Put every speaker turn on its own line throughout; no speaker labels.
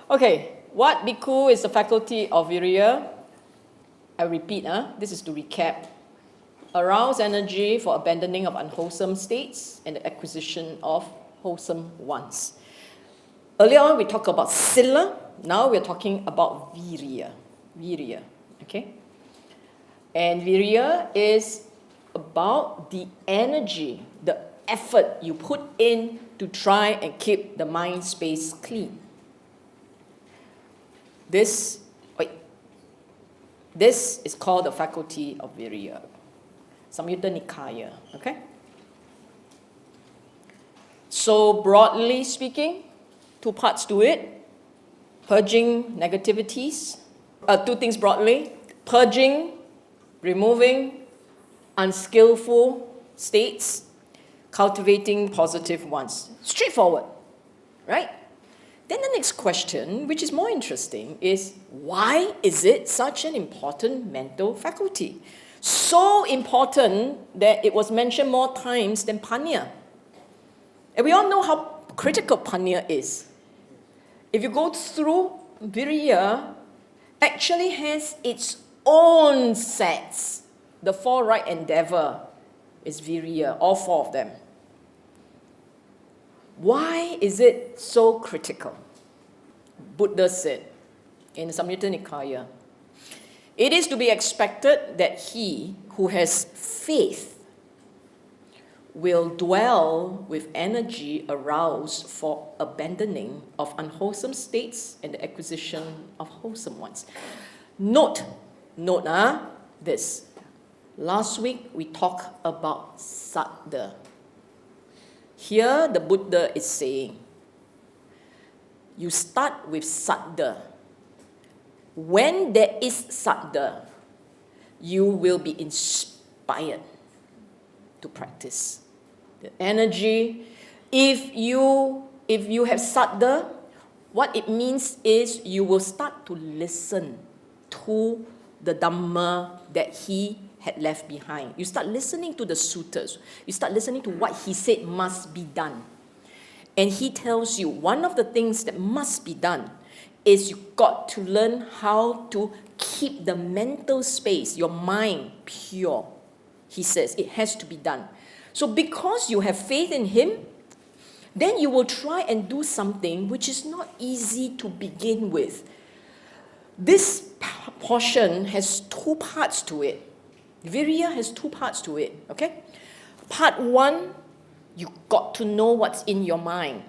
Okay, what bhikkhu is the faculty of virya? I repeat, this is to recap. Arouse energy for abandoning of unwholesome states and the acquisition of wholesome ones. Earlier on we talked about sila, now we're talking about virya. Virya, okay? And virya is about the energy, the effort you put in to try and keep the mind space clean. This is called the faculty of virya. Samyutta Nikaya, okay? So broadly speaking, two parts to it. Purging negativities. Two things broadly. Purging, removing unskillful states, cultivating positive ones. Straightforward, right? Then the next question, which is more interesting, is why is it such an important mental faculty? So important that it was mentioned more times than panya. And we all know how critical panya is. If you go through, virya actually has its own sets. The four right endeavor is virya, all four of them. Why is it so critical? Buddha said in Samyutta Nikaya, it is to be expected that he who has faith will dwell with energy aroused for abandoning of unwholesome states and the acquisition of wholesome ones. Note this. Last week we talked about saddha. Here the Buddha is saying, you start with saddha. When there is saddha, you will be inspired to practice. The energy, if you have saddha, what it means is you will start to listen to the Dhamma that he had left behind. You start listening to the suttas. You start listening to what he said must be done. And he tells you one of the things that must be done is you got to learn how to keep the mental space, your mind, pure. He says it has to be done. So because you have faith in him, then you will try and do something which is not easy to begin with. This portion has two parts to it. Virya has two parts to it, okay? Part one, you got to know what's in your mind.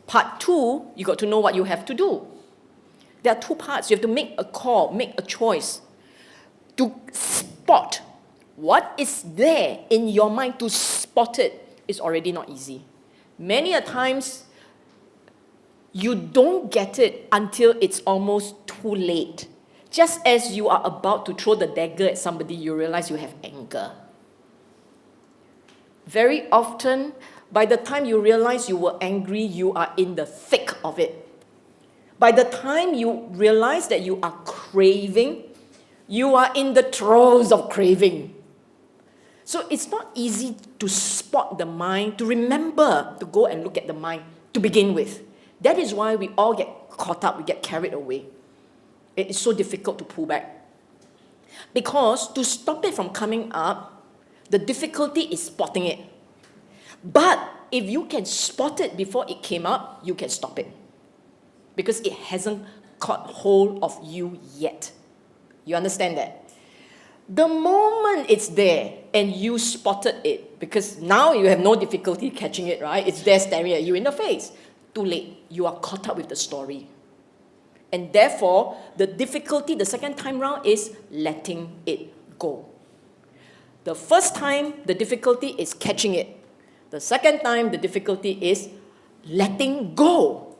Part two, you got to know what you have to do. There are two parts. You have to make a call, make a choice. To spot what is there in your mind, to spot it is already not easy. Many a times, you don't get it until it's almost too late. Just as you are about to throw the dagger at somebody, you realize you have anger. Very often, by the time you realize you were angry, you are in the thick of it. By the time you realize that you are craving, you are in the throes of craving. So it's not easy to spot the mind, to remember to go and look at the mind to begin with. That is why we all get caught up, we get carried away. It is so difficult to pull back. Because to stop it from coming up, the difficulty is spotting it. But if you can spot it before it came up, you can stop it. Because it hasn't caught hold of you yet. You understand that? The moment it's there and you spotted it, because now you have no difficulty catching it, right? It's there staring at you in the face. Too late. You are caught up with the story. And therefore, the difficulty the second time round is letting it go. The first time, the difficulty is catching it. The second time, the difficulty is letting go.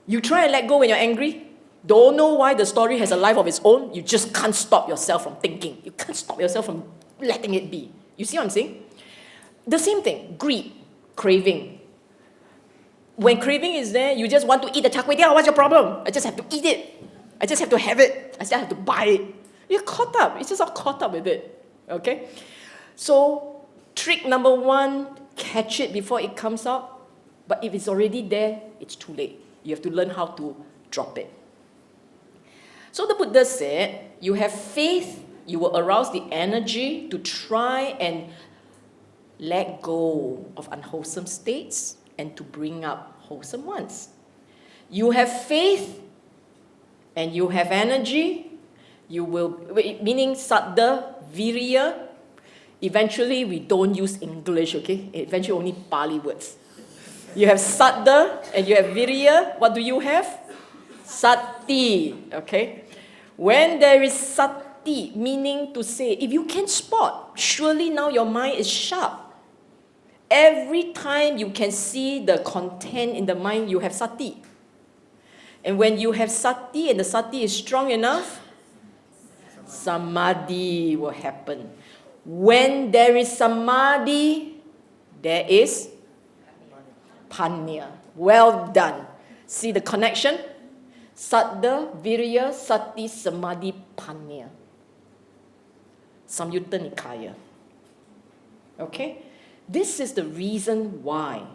You try and let go when you're angry. Don't know why the story has a life of its own. You just can't stop yourself from thinking. You can't stop yourself from letting it be. You see what I'm saying? The same thing, greed, craving. When craving is there, you just want to eat the char kway teow. What's your problem? I just have to eat it. I just have to have it. I just have to buy it. You're caught up. It's just all caught up with it. Okay? So, trick number one, catch it before it comes out. But if it's already there, it's too late. You have to learn how to drop it. So the Buddha said, you have faith, you will arouse the energy to try and let go of unwholesome states and to bring up wholesome ones. You have faith and you have energy, you will, meaning saddha, virya. Eventually, we don't use English, okay? Eventually, only Pali words. You have saddha and you have virya. What do you have? Sati, okay? When there is sati, meaning to say, if you can spot, surely now your mind is sharp. Every time you can see the content in the mind, you have sati. And when you have sati and the sati is strong enough, samadhi will happen. When there is samadhi, there is panya. Well done. See the connection? Saddha, virya, sati, samadhi, panya. Samyutta Nikaya. Okay? This is the reason why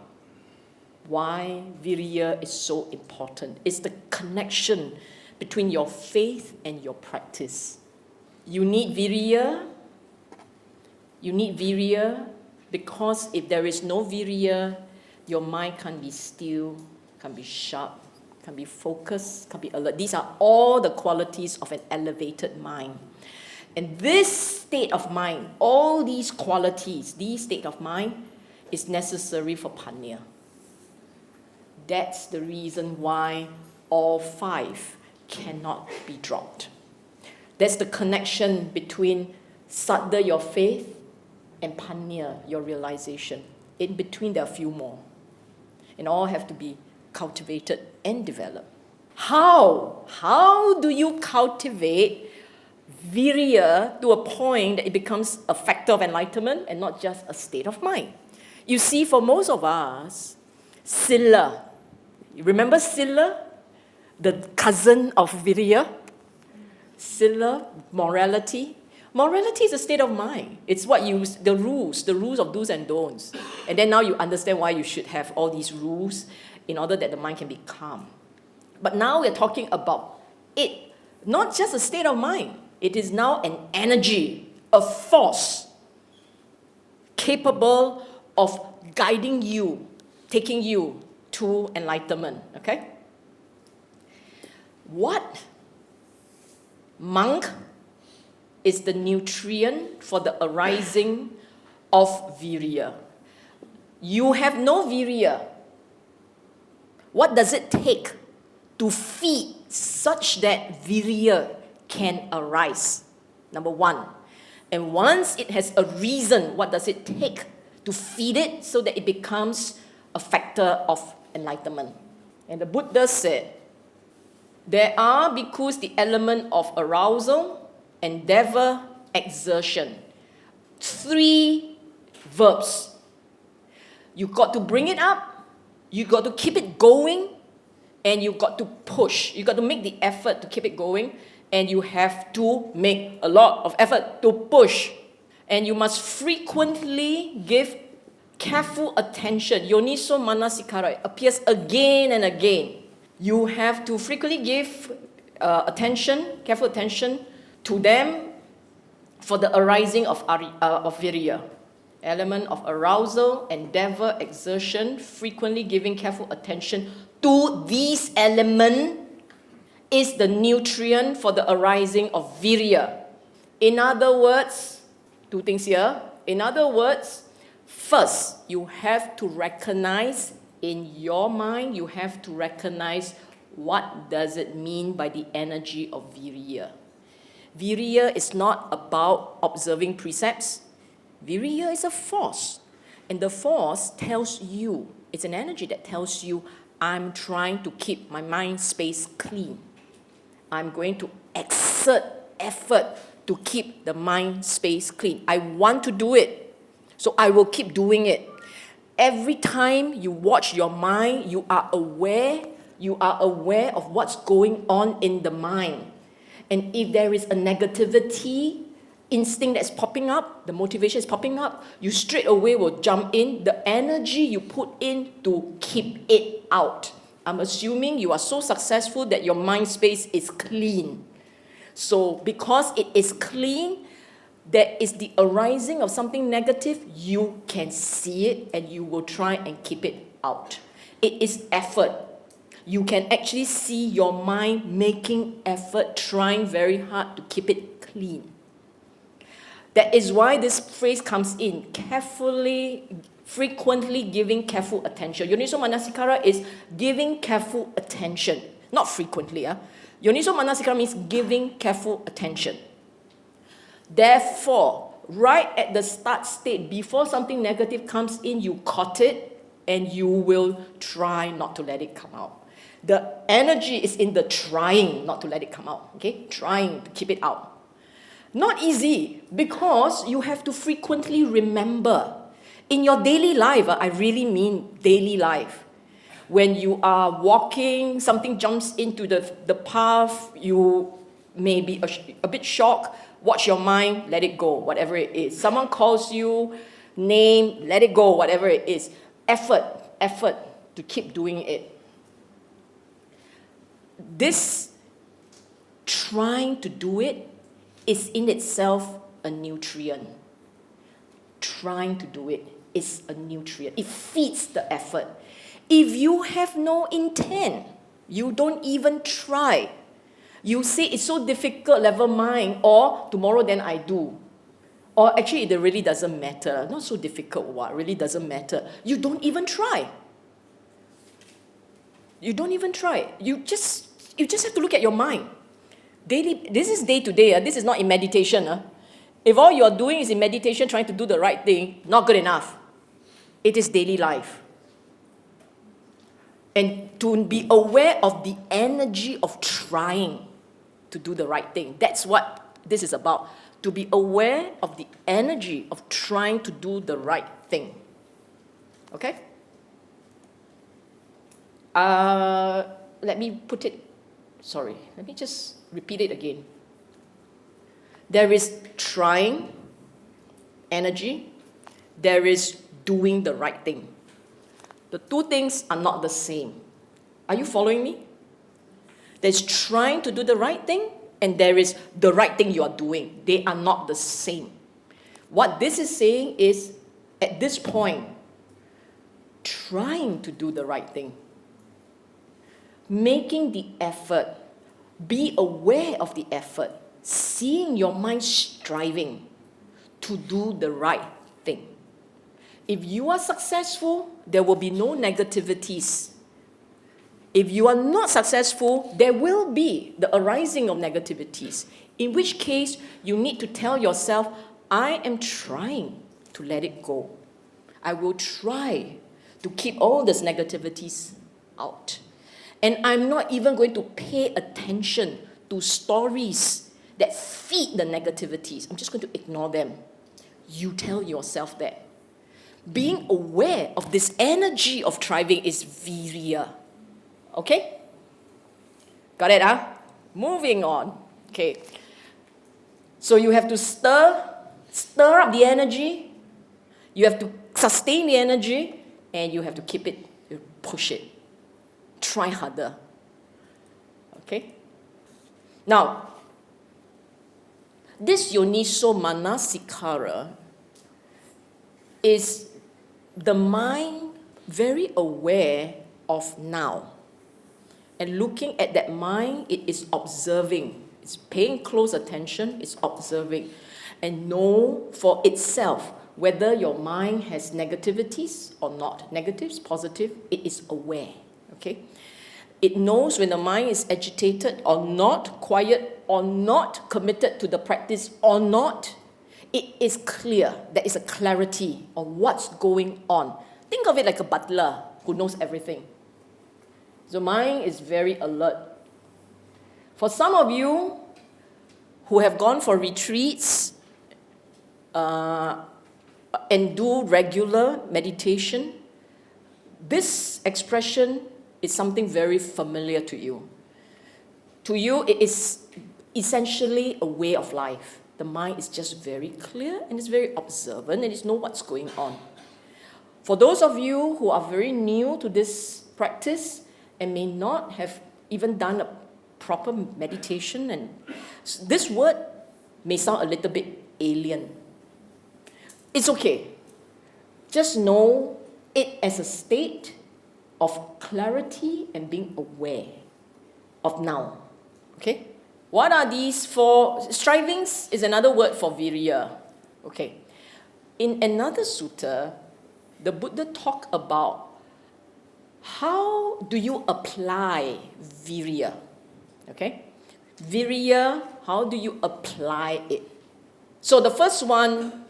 virya is so important. It's the connection between your faith and your practice. You need virya. You need virya because if there is no virya, your mind can't be still, can't be sharp, can't be focused, can't be alert. These are all the qualities of an elevated mind. And this state of mind, all these qualities, this state of mind is necessary for panya. That's the reason why all five cannot be dropped. That's the connection between saddha, your faith, and panya, your realization. In between, there are a few more. And all have to be cultivated and developed. How? How do you cultivate virya to a point that it becomes a factor of enlightenment and not just a state of mind? You see, for most of us, Sila. You remember Sila? The cousin of virya? Sila, morality. Morality is a state of mind. It's what you, the rules of do's and don'ts. And then now you understand why you should have all these rules in order that the mind can be calm. But now we're talking about it, not just a state of mind. It is now an energy, a force, capable of guiding you, taking you to enlightenment, okay? What monk is the nutrient for the arising of virya? You have no virya. What does it take to feed such that virya can arise? Number one. And once it has a reason, what does it take to feed it so that it becomes a factor of enlightenment? And the Buddha said, there are bhikkhus the element of arousal, endeavor, exertion. 3 verbs. You got to bring it up, you got to keep it going, and you got to push. You got to make the effort to keep it going, and you have to make a lot of effort to push. And you must frequently give careful attention. Yoniso manasikara appears again and again. You have to frequently give careful attention to them for the arising of virya. Element of arousal, endeavor, exertion, frequently giving careful attention to these elements is the nutrient for the arising of virya. In other words, 2 things here. In other words, first, you have to recognize in your mind, you have to recognize what does it mean by the energy of virya. Virya is not about observing precepts. Virya is a force. And the force tells you, it's an energy that tells you, I'm trying to keep my mind space clean. I'm going to exert effort to keep the mind space clean. I want to do it, so I will keep doing it. Every time you watch your mind, you are aware of what's going on in the mind. And if there is a negativity instinct that's popping up, the motivation is popping up, you straight away will jump in the energy you put in to keep it out. I'm assuming you are so successful that your mind space is clean. So because it is clean, there is the arising of something negative, you can see it and you will try and keep it out. It is effort. You can actually see your mind making effort, trying very hard to keep it clean. That is why this phrase comes in, carefully, frequently giving careful attention. Yoniso Manasikara is giving careful attention, not frequently. Yoniso Manasikara means giving careful attention. Therefore, right at the start state, before something negative comes in, you caught it and you will try not to let it come out. The energy is in the trying not to let it come out, okay? Trying to keep it out. Not easy, because you have to frequently remember. In your daily life, I really mean daily life. When you are walking, something jumps into the path, you may be a bit shocked. Watch your mind, let it go, whatever it is. Someone calls you, name, let it go, whatever it is. Effort to keep doing it. This trying to do it is in itself a nutrient. Trying to do it is a nutrient. It feeds the effort. If you have no intent, you don't even try. You say it's so difficult, never mind, or tomorrow then I do. Or actually it really doesn't matter. Not so difficult, what? Really doesn't matter. You don't even try. You don't even try. You just have to look at your mind. Daily, this is day to day. This is not in meditation. If all you're doing is in meditation, trying to do the right thing, not good enough. It is daily life. And to be aware of the energy of trying to do the right thing. That's what this is about. To be aware of the energy of trying to do the right thing. Okay? Let me just repeat it again. There is trying energy. There is doing the right thing. The two things are not the same. Are you following me? There's trying to do the right thing, and there is the right thing you are doing. They are not the same. What this is saying is, at this point, trying to do the right thing, making the effort, be aware of the effort, seeing your mind striving to do the right thing. If you are successful, there will be no negativities. If you are not successful, there will be the arising of negativities, in which case you need to tell yourself, I am trying to let it go. I will try to keep all these negativities out. And I'm not even going to pay attention to stories that feed the negativities. I'm just going to ignore them. You tell yourself that. Being aware of this energy of striving is virya. Okay? Got it, huh? Moving on. Okay. So you have to stir up the energy. You have to sustain the energy. And you have to keep it, push it. Try harder. Okay? Now, this yoniso manasikara is the mind very aware of now. And looking at that mind, it is observing. It's paying close attention, it's observing. And know for itself whether your mind has negativities or not. Negatives, positive, it is aware. Okay? It knows when the mind is agitated or not, quiet or not, committed to the practice or not. It is clear. There is a clarity on what's going on. Think of it like a butler who knows everything. The mind is very alert. For some of you who have gone for retreats and do regular meditation, this expression is something very familiar to you. To you, it is essentially a way of life. The mind is just very clear and it's very observant and it knows what's going on. For those of you who are very new to this practice, and may not have even done a proper meditation. And this word may sound a little bit alien. It's okay. Just know it as a state of clarity and being aware of now. Okay? What are these four? Strivings is another word for virya. Okay. In another sutta, the Buddha talked about how do you apply virya. Okay? Virya, how do you apply it? So the first one,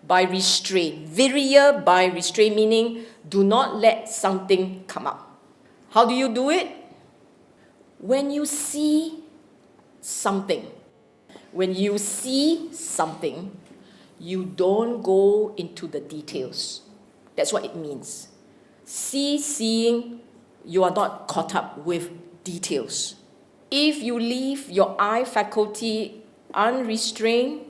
by restraint. Virya by restraint, meaning do not let something come up. How do you do it? When you see something, you don't go into the details. That's what it means. Seeing, you are not caught up with details. If you leave your eye faculty unrestrained,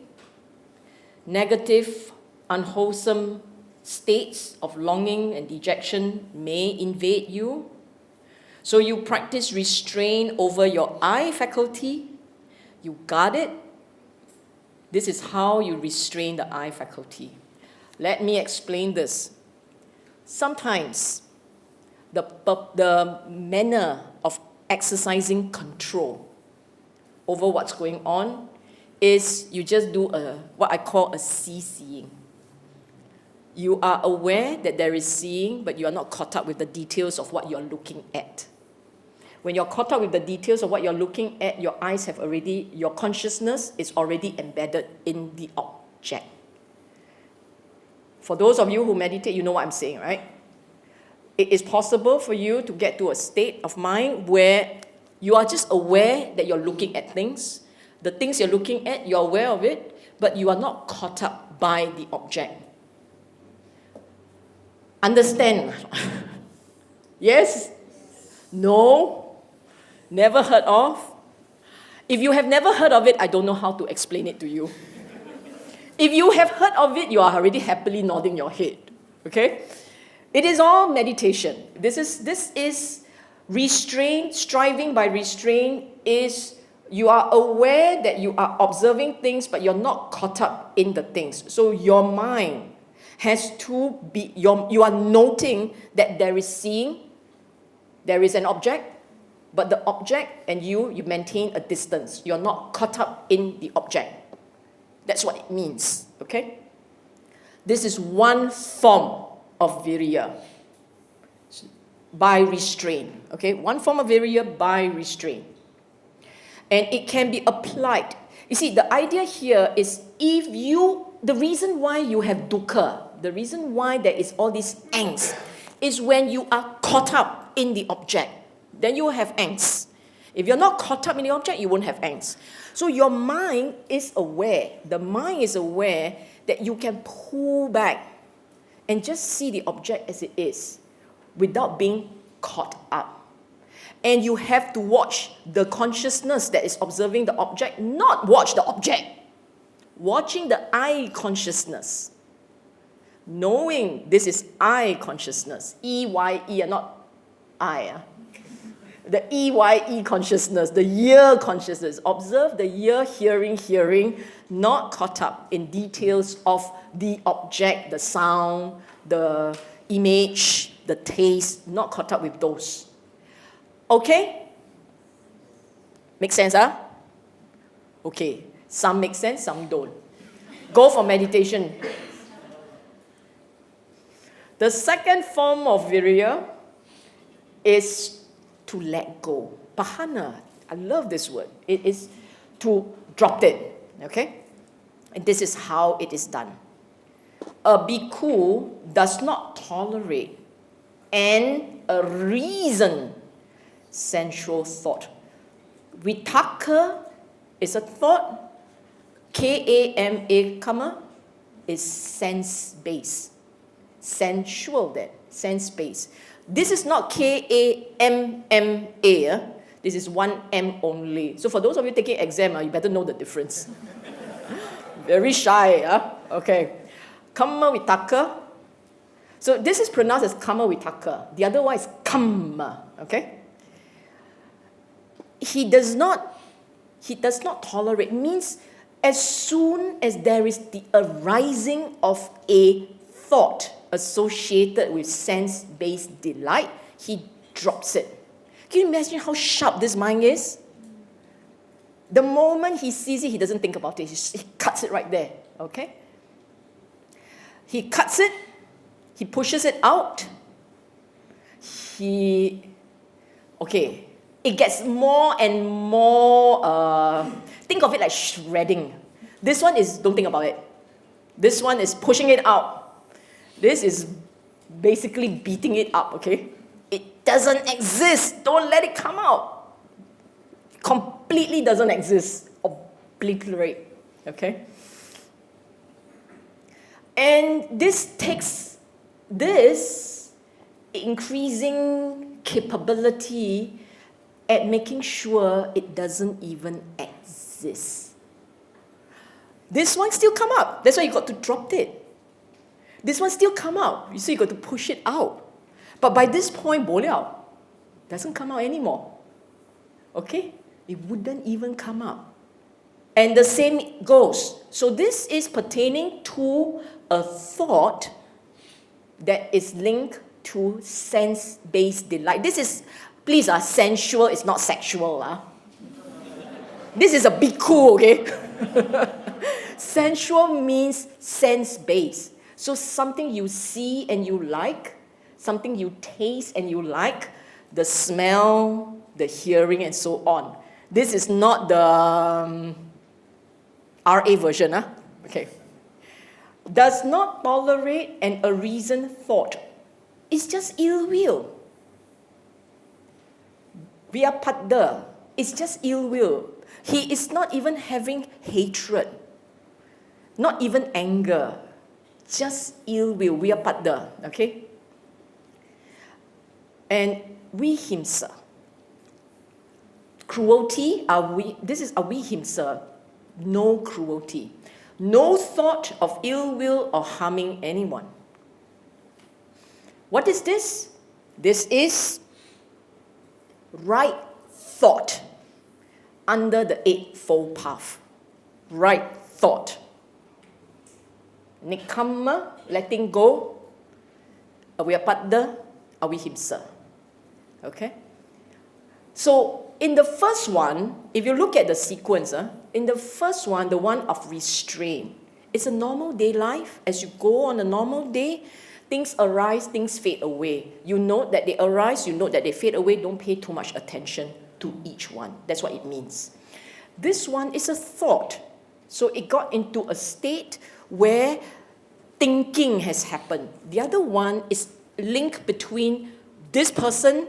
negative, unwholesome states of longing and dejection may invade you. So you practice restraint over your eye faculty. You guard it. This is how you restrain the eye faculty. Let me explain this. Sometimes the manner of exercising control over what's going on is you just do what I call a seeing. You are aware that there is seeing, but you are not caught up with the details of what you're looking at. When you're caught up with the details of what you're looking at, your consciousness is already embedded in the object. For those of you who meditate, you know what I'm saying, right? It is possible for you to get to a state of mind where you are just aware that you're looking at things. The things you're looking at, you're aware of it, but you are not caught up by the object. Understand? Yes? No? Never heard of? If you have never heard of it, I don't know how to explain it to you. If you have heard of it, you are already happily nodding your head. Okay? It is all meditation. This is restraint. Striving by restraint is you are aware that you are observing things, but you're not caught up in the things. So your mind has to be, you are noting that there is seeing, there is an object, but the object and you maintain a distance. You're not caught up in the object. That's what it means, okay? This is one form of virya by restraint, okay? One form of virya by restraint. And it can be applied. You see, the idea here is the reason why you have dukkha, the reason why there is all this angst, is when you are caught up in the object. Then you will have angst. If you're not caught up in the object, you won't have angst. So your mind is aware. The mind is aware that you can pull back and just see the object as it is without being caught up. And you have to watch the consciousness that is observing the object, not watch the object. Watching the I consciousness. Knowing this is I consciousness. E-Y-E, not I. The E-Y-E consciousness, the ear consciousness. Observe the ear, hearing, not caught up in details of the object, the sound, the image, the taste, not caught up with those. Okay? Make sense, huh? Okay. Some make sense, some don't. Go for meditation. The second form of virya is to let go. Pahana, I love this word. It is to drop it, okay? And this is how it is done. A bhikkhu does not tolerate and reason sensual thought. Vitakka is a thought. K-A-M-A, comma, is sense-based. Sensual, that, sense-based. This is not K-A-M-M-A. This is one M only. So for those of you taking exam, you better know the difference. Very shy, Okay. Kamma vitakka. So this is pronounced as kamma vitakka. The other one is kamma, okay? he does not tolerate. Means as soon as there is the arising of a thought associated with sense-based delight, he drops it. Can you imagine how sharp this mind is? The moment he sees it, he doesn't think about it. He cuts it right there, okay? He cuts it, he pushes it out, it gets more and more, think of it like shredding. This one is, don't think about it. This one is pushing it out. This is basically beating it up, okay? It doesn't exist. Don't let it come out. Completely doesn't exist. Obliterate, okay? And this takes this increasing capability at making sure it doesn't even exist. This one still come up. That's why you got to drop it. This one still come out. You see, you got to push it out. But by this point, bo liao, doesn't come out anymore. Okay? It wouldn't even come up. And the same goes. So this is pertaining to a thought that is linked to sense-based delight. This is, please, sensual is not sexual. This is a bhikkhu, okay? Sensual means sense-based. So something you see and you like, something you taste and you like, the smell, the hearing, and so on. This is not the RA version, okay. Does not tolerate an arisen thought. It's just ill will. Vyapada. It's just ill will. He is not even having hatred, not even anger, just ill will. Vyapada, okay? And vihimsa. Cruelty, this is avihimsa, no cruelty. No thought of ill will or harming anyone. What is this? This is right thought under the Eightfold Path. Right thought. Nikamma, letting go. Avyapada, avihimsa. Okay? So, in the first one, if you look at the sequence, in the first one, the one of restraint, it's a normal day life. As you go on a normal day, things arise, things fade away. You note that they arise, you note that they fade away. Don't pay too much attention to each one. That's what it means. This one is a thought. So it got into a state where thinking has happened. The other one is link between this person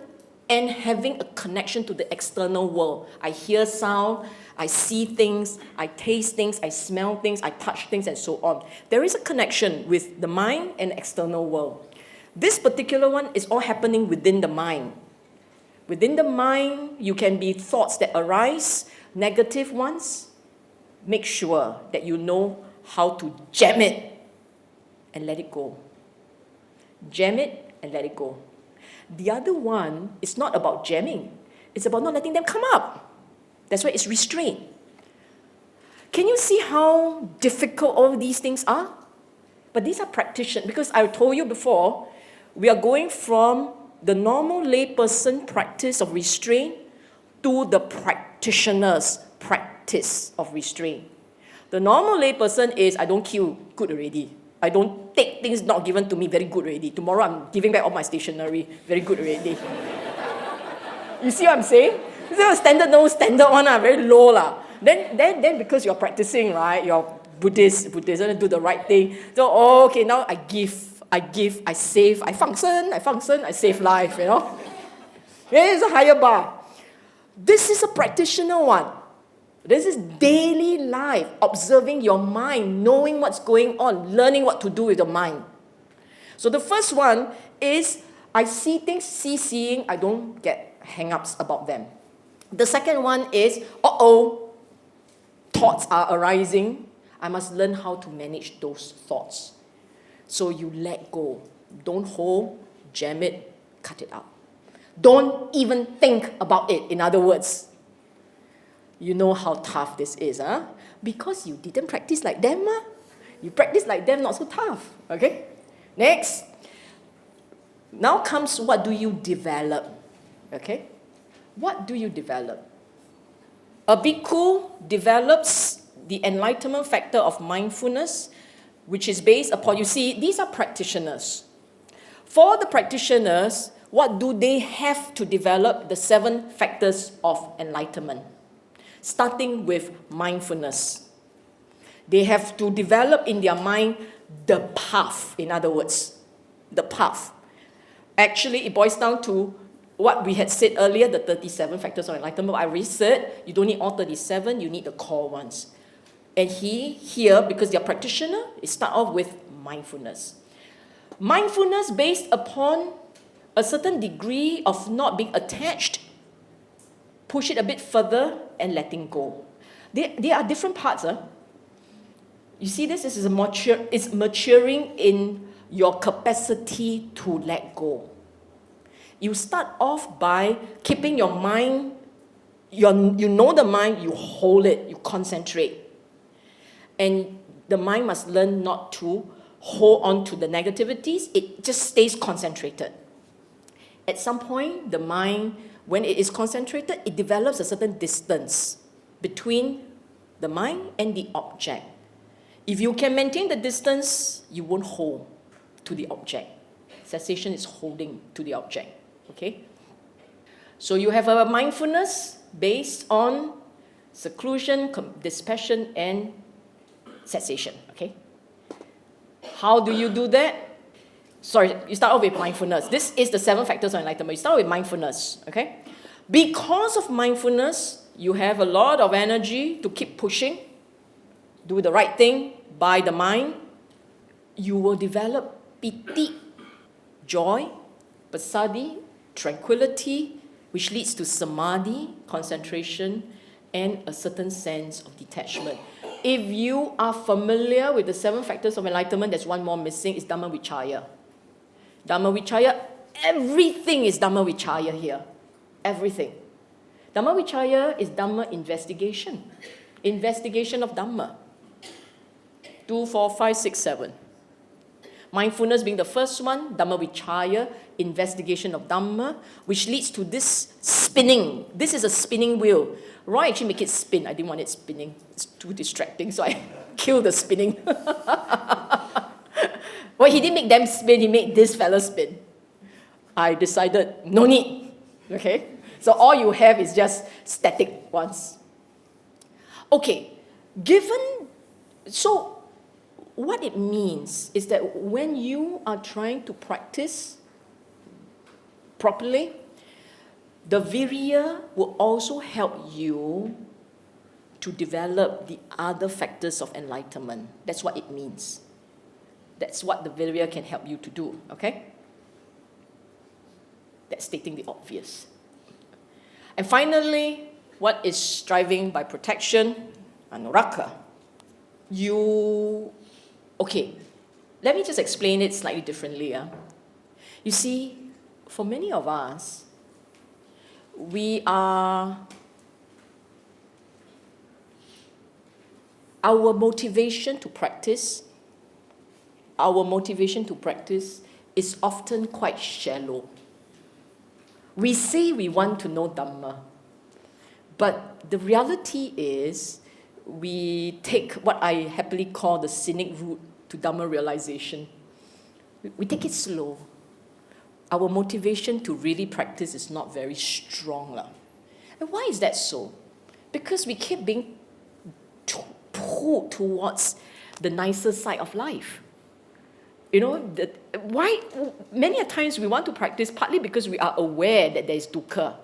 and having a connection to the external world. I hear sound, I see things, I taste things, I smell things, I touch things, and so on. There is a connection with the mind and the external world. This particular one is all happening within the mind. Within the mind, you can be thoughts that arise, negative ones. Make sure that you know how to jam it and let it go. Jam it and let it go. The other one is not about jamming. It's about not letting them come up. That's why it's restraint. Can you see how difficult all these things are? But these are practitioners, because I told you before, we are going from the normal layperson practice of restraint to the practitioner's practice of restraint. The normal layperson is, I don't kill, good already. I don't take things not given to me, very good already. Tomorrow I'm giving back all my stationery, very good already. You see what I'm saying? This is a standard one, very low. Then because you're practicing, right, you're Buddhist, do the right thing. So, okay, now I give, I save, I function, I save life, you know. It's a higher bar. This is a practitioner one. This is daily life, observing your mind, knowing what's going on, learning what to do with the mind. So the first one is, I see things, seeing, I don't get hang-ups about them. The second one is, thoughts are arising. I must learn how to manage those thoughts. So you let go. Don't hold, jam it, cut it out. Don't even think about it, in other words. You know how tough this is, huh? Because you didn't practice like them, huh? You practice like them, not so tough, okay? Next. Now comes what do you develop, okay? What do you develop? A bhikkhu develops the enlightenment factor of mindfulness, which is based upon, you see, these are practitioners. For the practitioners, what do they have to develop? The 7 factors of enlightenment, starting with mindfulness. They have to develop in their mind the path, in other words, the path. Actually, it boils down to what we had said earlier, the 37 factors of enlightenment. I already said, you don't need all 37, you need the core ones. And here, because they're practitioner, it start off with mindfulness. Mindfulness based upon a certain degree of not being attached, push it a bit further, and letting go. They are different parts. You see, this is it's maturing in your capacity to let go. You start off by keeping your mind, you know the mind, you hold it, you concentrate. And the mind must learn not to hold on to the negativities, it just stays concentrated. At some point, the mind, when it is concentrated, it develops a certain distance between the mind and the object. If you can maintain the distance, you won't hold to the object. Cessation is holding to the object. Okay? So you have a mindfulness based on seclusion, dispassion, and cessation. Okay? How do you do that? Sorry, you start off with mindfulness. This is the 7 factors of enlightenment. You start with mindfulness. Okay? Because of mindfulness, you have a lot of energy to keep pushing, do the right thing by the mind. You will develop piti, joy, passaddhi, tranquility, which leads to samadhi, concentration, and a certain sense of detachment. If you are familiar with the 7 factors of enlightenment, there's one more missing, is Dhamma Vichaya. Dhamma Vichaya, everything is Dhamma Vichaya here. Everything. Dhamma Vichaya is Dhamma investigation. Investigation of Dhamma. 2, 4, 5, 6, 7. Mindfulness being the first one, Dhamma Vichaya, investigation of Dhamma, which leads to this spinning. This is a spinning wheel. Roy actually make it spin. I didn't want it spinning. It's too distracting, so I killed the spinning. Well, he didn't make them spin, he made this fella spin. I decided, no need. Okay? So all you have is just static ones. Okay, so what it means is that when you are trying to practice properly, the virya will also help you to develop the other factors of enlightenment. That's what it means. That's what the virya can help you to do, okay? That's stating the obvious. And finally, what is striving by protection? Anurakha. Okay, let me just explain it slightly differently. You see, for many of us, our motivation to practice is often quite shallow. We say we want to know Dhamma, but the reality is we take what I happily call the scenic route to Dhamma realization. We take it slow. Our motivation to really practice is not very strong. And why is that so? Because we keep being pulled towards the nicer side of life. You know, why many a times we want to practice partly because we are aware that there is dukkha.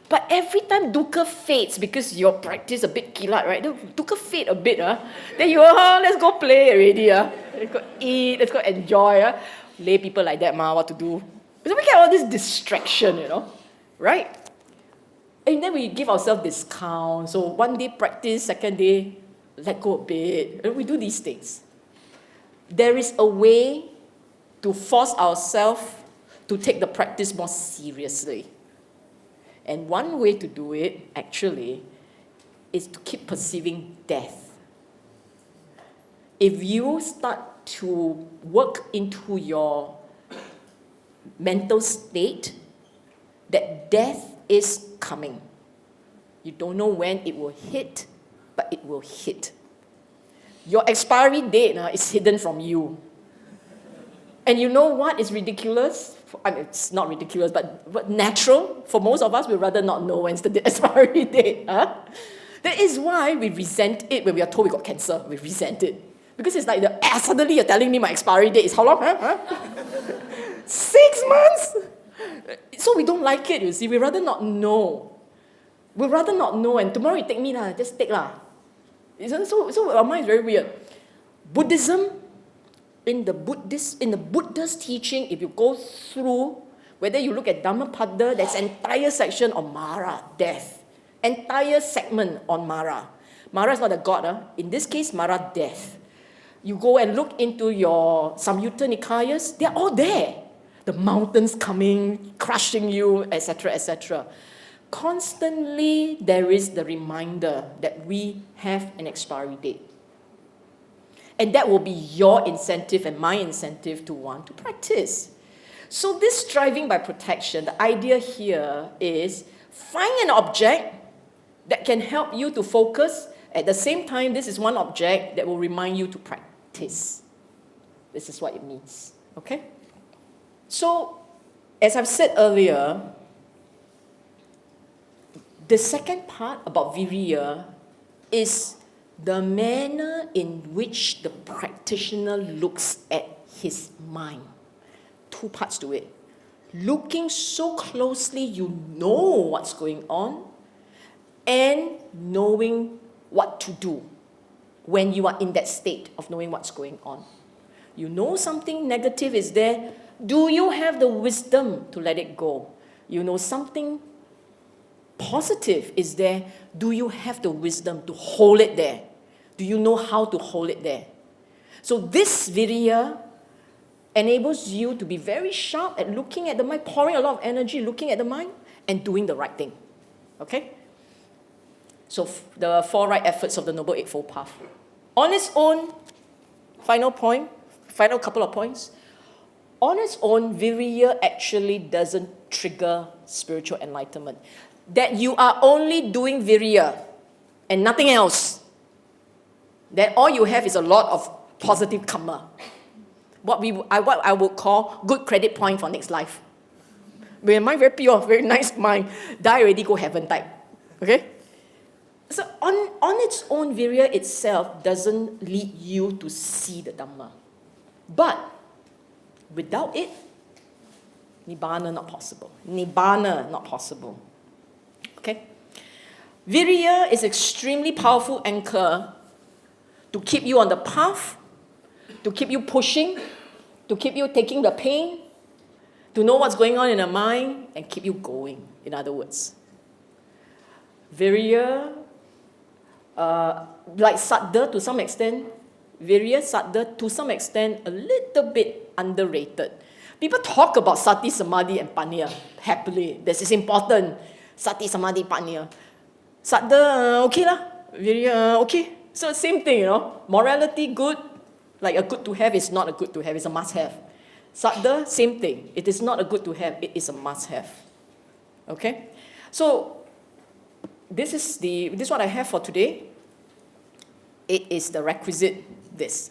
But every time dukkha fades because your practice a bit kilat, right? The dukkha fade a bit, then you let's go play already. Let's go eat, let's go enjoy. Lay people like that, what to do? So we get all this distraction, right? And then we give ourselves discount. So one day practice, second day, let go a bit. And we do these things. There is a way to force ourselves to take the practice more seriously. And one way to do it, actually, is to keep perceiving death. If you start to work into your mental state that death is coming, you don't know when it will hit, but it will hit. Your expiry date is hidden from you. And you know what is ridiculous? I mean, it's not ridiculous, but natural. For most of us, we'd rather not know when's the expiry date. That is why we resent it when we are told we got cancer. We resent it. Because it's like, suddenly you're telling me my expiry date is how long? 6 months? So we don't like it, you see. We'd rather not know. We'd rather not know, and tomorrow you take me, just take. So our mind is very weird. Buddhism, in the Buddha's teaching, if you go through, whether you look at Dhammapada, there's an entire section on Mara, death. Entire segment on Mara. Mara is not a god. In this case, Mara, death. You go and look into your Samyutta Nikayas, they're all there. The mountains coming, crushing you, etc., etc. Constantly, there is the reminder that we have an expiry date. And that will be your incentive and my incentive to want to practice. So this striving by protection, the idea here is find an object that can help you to focus. At the same time, this is one object that will remind you to practice. This is what it means. Okay? So, as I've said earlier, the second part about virya is the manner in which the practitioner looks at his mind. 2 parts to it. Looking so closely you know what's going on, and knowing what to do when you are in that state of knowing what's going on. You know something negative is there. Do you have the wisdom to let it go? You know something positive is there. Do you have the wisdom to hold it there? Do you know how to hold it there? So this virya enables you to be very sharp at looking at the mind, pouring a lot of energy, looking at the mind, and doing the right thing. Okay? So the 4 right efforts of the Noble Eightfold Path. On its own, final couple of points. On its own, virya actually doesn't trigger spiritual enlightenment. That you are only doing virya and nothing else, then all you have is a lot of positive karma. What I would call good credit point for next life. When mind very pure, very nice mind, die already go heaven type. Okay? So on its own, virya itself doesn't lead you to see the Dhamma. But without it, Nibbana not possible. Nibbana not possible. Okay? Virya is extremely powerful anchor to keep you on the path, to keep you pushing, to keep you taking the pain, to know what's going on in the mind, and keep you going, in other words. Virya, like Saddha to some extent, virya, Saddha to some extent, a little bit underrated. People talk about Sati, Samadhi, and Panya happily. This is important. Sati, Samadhi, Panya. Saddha, okay lah. Virya, okay. So same thing, Morality, good. Like a good to have is not a good to have, it's a must have. Saddha, same thing. It is not a good to have, it is a must have. Okay? So this is what I have for today. It is the requisite this.